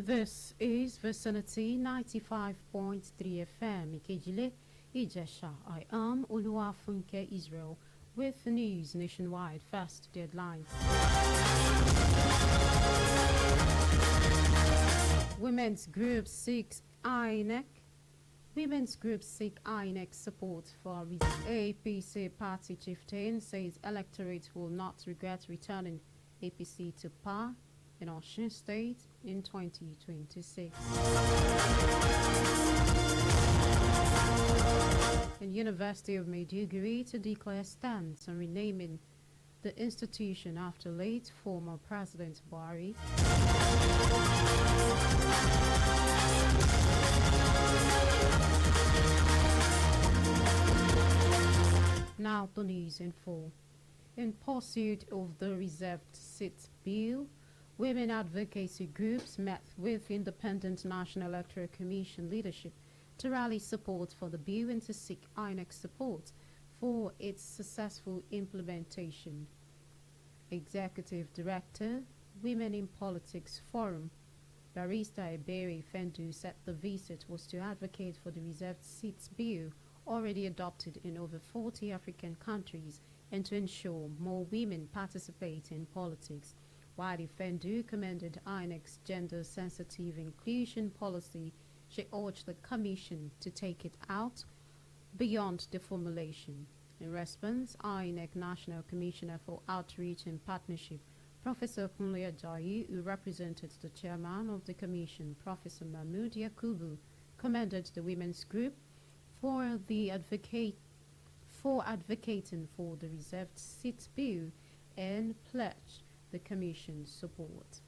This is Vicinity 95.3 FM, Ikejile, Ijesha. I am OLUWAFUNKE Israel with the news nationwide. First, the headlines. Women's group seeks INEC support for APC party chieftain says electorate will not regret returning APC to power in Osun State in 2026. And University of Maiduguri to declare stance on renaming the institution after late former President Buhari. Now the news in full. In pursuit of the reserved seat bill, women advocacy groups met with Independent National Electoral Commission leadership to rally support for the bill and to seek INEC support for its successful implementation. Executive Director, Women in Politics Forum, Barrister Ebere Fendu, said the visit was to advocate for the reserved seats bill already adopted in over 40 African countries and to ensure more women participate in politics. While Fendu commended INEC's gender-sensitive inclusion policy, she urged the Commission to take it out beyond the formulation. In response, INEC National Commissioner for Outreach and Partnership, Professor Kunle Ajayi, who represented the chairman of the Commission, Professor Mahmoud Yakubu, commended the women's group for advocating for the reserved seats bill and pledged the Commission's support.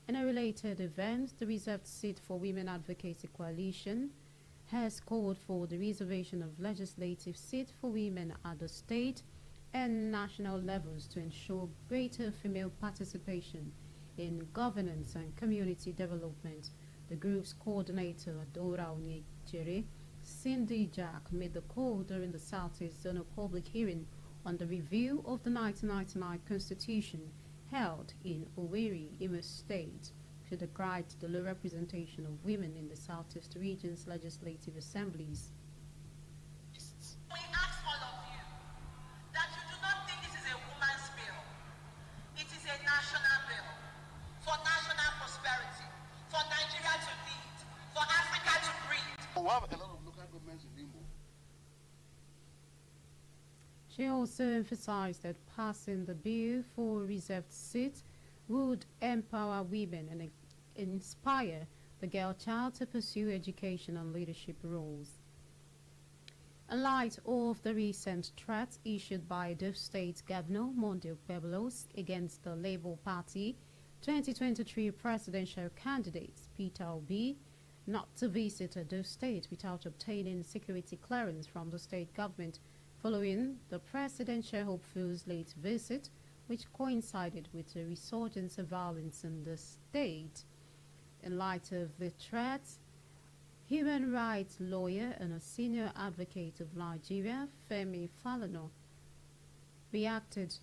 In a related event, the Reserved Seat for Women Advocacy Coalition has called for the reservation of legislative seats for women at the state and national levels to ensure greater female participation in governance and community development. The group's coordinator, Dora Onyechere, Cindy Jack, made the call during the Southeast Zonal public hearing on the review of the 1999 Constitution held in Owerri, Imo State, to decried the low representation of women in the Southeast region's legislative assemblies. We ask all of you that you do not think this is a woman's bill. It is a national bill for national prosperity, for Nigeria to lead, for Africa to breathe. We have a lot of local governments in Imo. She also emphasized that passing the bill for reserved seats would empower women and inspire the girl child to pursue education and leadership roles. In light of the recent threats issued by the state governor, Monday Pueblos, against the Labour Party 2023 presidential candidates, Peter Obi, not to visit the state without obtaining security clearance from the state government, following the presidential hopefuls' late visit, which coincided with a resurgence of violence in the state. In light of the threats, human rights lawyer and a senior advocate of Nigeria, Femi Falana, reacted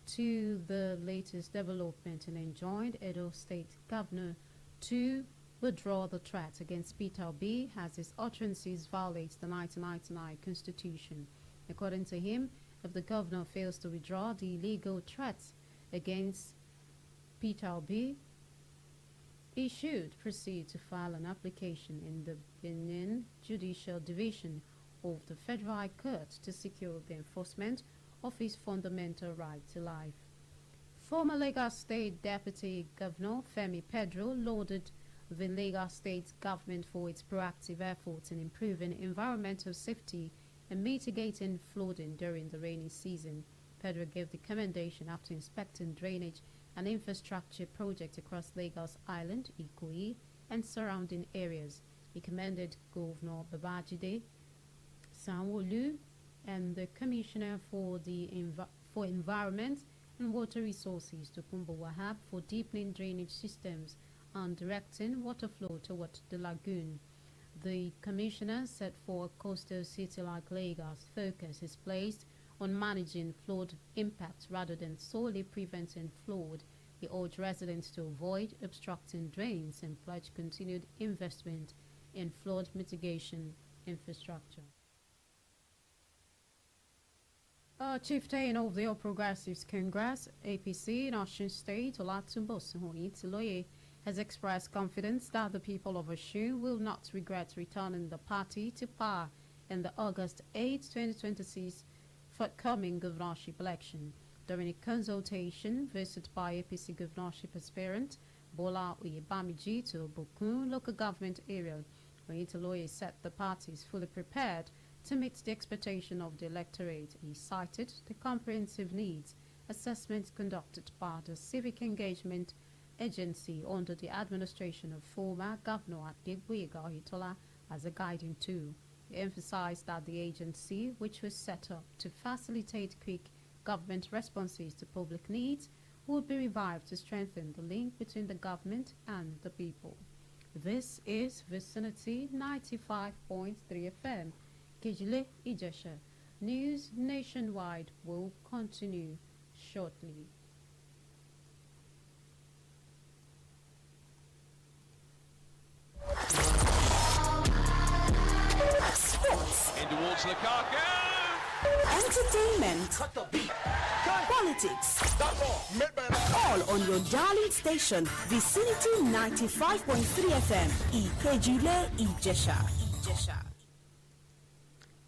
to the latest development and enjoined Edo State Governor to withdraw the threat against Peter Obi as his utterances violate the 1999 Constitution. According to him, if the governor fails to withdraw the illegal threats against Peter Obi, he should proceed to file an application in the Benin Judicial Division of the Federal High Court to secure the enforcement of his fundamental right to life. Former Lagos State Deputy Governor Femi Pedro lauded the Lagos State government for its proactive efforts in improving environmental safety and mitigating flooding during the rainy season. Pedro gave the commendation after inspecting drainage and infrastructure projects across Lagos Island, Ikoyi, and surrounding areas. He commended Governor Babajide Sanwo-Olu and the Commissioner for Environment and Water Resources, Tokunbo Wahab, for deepening drainage systems and directing water flow toward the lagoon. The Commissioner said for a coastal city like Lagos, focus is placed on managing flood impacts rather than solely preventing flood He urged residents to avoid obstructing drains and pledged continued investment in flood mitigation infrastructure. Chieftain of the All Progressives Congress, APC, in Osun State, Olatunbosun Tiloye, has expressed confidence that the people of Osun will not regret returning the party to power in the August 8, 2026 forthcoming governorship election. During a consultation visited by APC governorship aspirant Bola Oyebamiji to Bokun local government area, Oyetiloye said the party is fully prepared to meet the expectation of the electorate. He cited the comprehensive needs assessment conducted by the Civic Engagement Agency under the administration of former Governor Adegboyega Oyetola as a guiding tool. He emphasized that the agency, which was set up to facilitate quick government responses to public needs, would be revived to strengthen the link between the government and the people. This is Vicinity 95.3 FM. Kijile Ijesha. News nationwide will continue shortly. Sports. In towards Lukaku. Entertainment. Cut the beat. Politics. All on your darling station, Vicinity 95.3 FM. Ikejile Ijesha.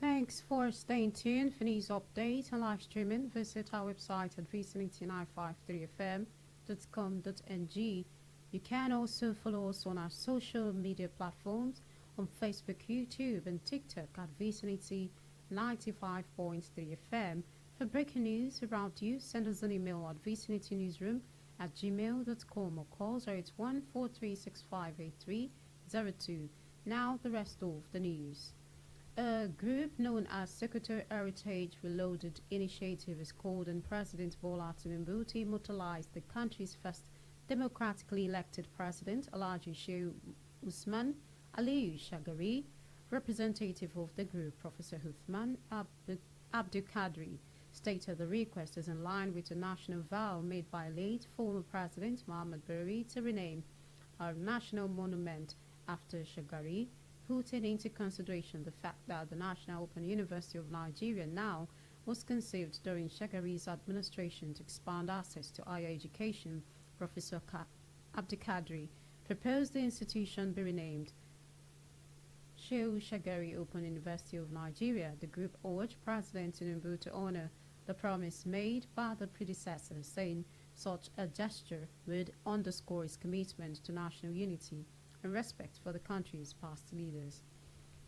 Thanks for staying tuned for news updates and live streaming. Visit our website at vicinity953fm.com.ng. You can also follow us on our social media platforms on Facebook, YouTube, and TikTok at Vicinity 95.3 FM. For breaking news around you, send us an email at vicinitynewsroom@gmail.com or call 08143658302. Now the rest of the news. A group known as Secretary Heritage Reloaded Initiative is called on President Bola Tinubu to immortalize the country's first democratically elected president, Alhaji Shehu Usman Aliyu Shagari. Representative of the group, Professor Uthman Abdul Kadri, stated the request is in line with the national vow made by late former President Muhammad Buhari to rename our national monument after Shagari, putting into consideration the fact that the National Open University of Nigeria now was conceived during Shagari's administration to expand access to higher education. Professor Abdul Kadri proposed the institution be renamed Shehu Shagari Open University of Nigeria. The group urged President Tinubu to honor the promise made by the predecessor, saying such a gesture would underscore his commitment to national unity and respect for the country's past leaders.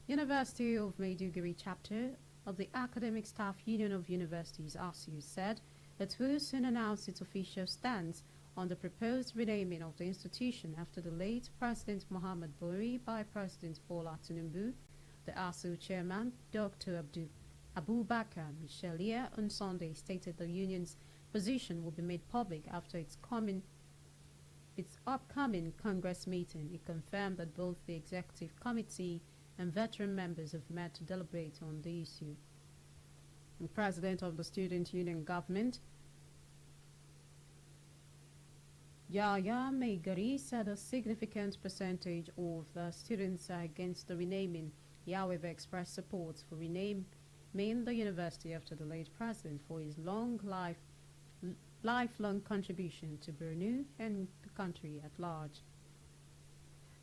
University of Maiduguri chapter of the Academic Staff Union of Universities, ASU, said it will soon announce its official stance on the proposed renaming of the institution after the late President Muhammad Buhari by President Bola Tinubu. The ASU chairman, Dr. Abubakar Michelia, on Sunday stated the union's position will be made public after its upcoming Congress meeting. He confirmed that both the executive committee and veteran members have met to deliberate on the issue. The president of the student union government, Yahya Meigari, said a significant percentage of the students are against the renaming. He, however, expressed support for renaming the university after the late president for his lifelong contribution to Borno and the country at large.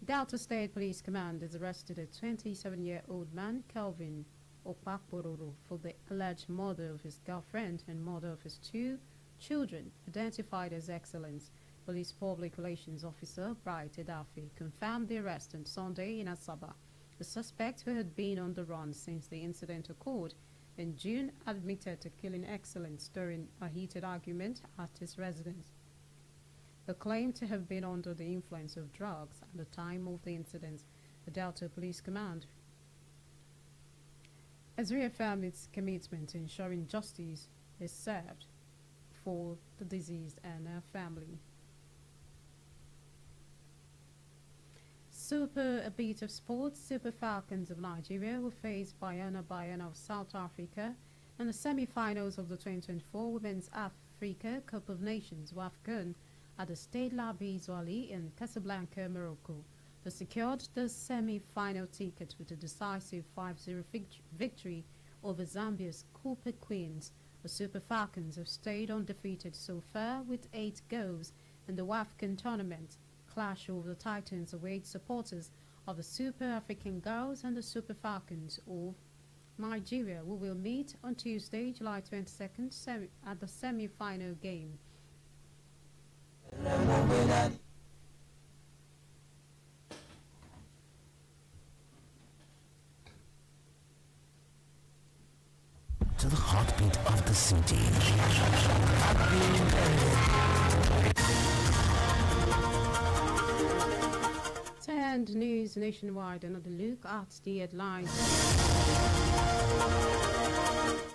Delta State Police Command has arrested a 27-year-old man, Kelvin Opakpororo, for the alleged murder of his girlfriend and murder of his 2 children, identified as Excellence. Police Public Relations Officer Bright Edafi confirmed the arrest on Sunday in Asaba. The suspect, who had been on the run since the incident occurred in June, admitted to killing Excellence during a heated argument at his residence. He claimed to have been under the influence of drugs at the time of the incident. The Delta Police Command has reaffirmed its commitment to ensuring justice is served for the deceased and her family. A bit of sports. Super Falcons of Nigeria will face Bayana of South Africa in the semi-finals of the 2024 Women's Africa Cup of Nations (WAFCON) at the State Labi Zwali in Casablanca, Morocco. They secured the semi-final ticket with a decisive 5-0 victory over Zambia's Cooper Queens. The Super Falcons have stayed undefeated so far with 8 goals in the WAFCON tournament. Clash over the Titans await supporters of the Super African Girls and the Super Falcons of Nigeria, who will meet on Tuesday, July 22nd at the semi-final game. To the heartbeat of the city. And news nationwide, another look at the headlines.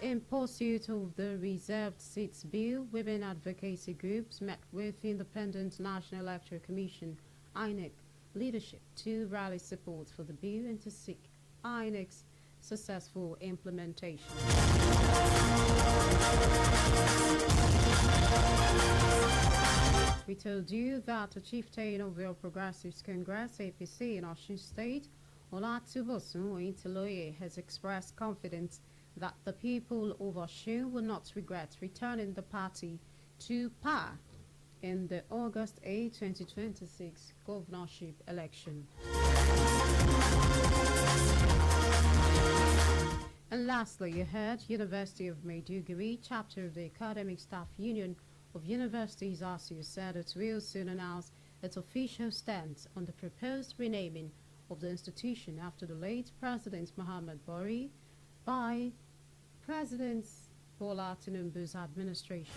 In pursuit of the reserved seats bill, women advocacy groups met with Independent National Electoral Commission (INEC) leadership to rally support for the bill and to seek INEC's successful implementation. We told you that the chieftain of the Progressives Congress (APC) in Osun State, Olatubosun Oyintiloye, has expressed confidence that the people of Osun will not regret returning the party to power in the August 8, 2026 governorship election. And lastly, you heard University of Maiduguri, chapter of the Academic Staff Union of Universities ASU, said it will soon announce its official stance on the proposed renaming of the institution after the late President Muhammad Buhari by President Bola Tinubu's administration.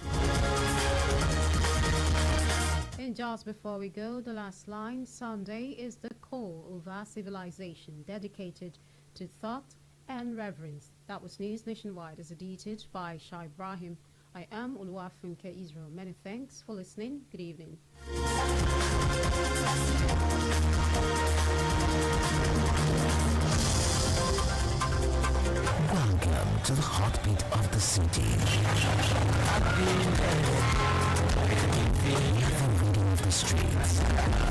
And just before we go, the last line: Sunday is the core of our civilization, dedicated to thought and reverence. That was News Nationwide as edited by Shah Ibrahim. I am OLUWAFUNKE Israel. Many thanks for listening. Good evening. Welcome to the heartbeat of the city. The rhythm of the streets.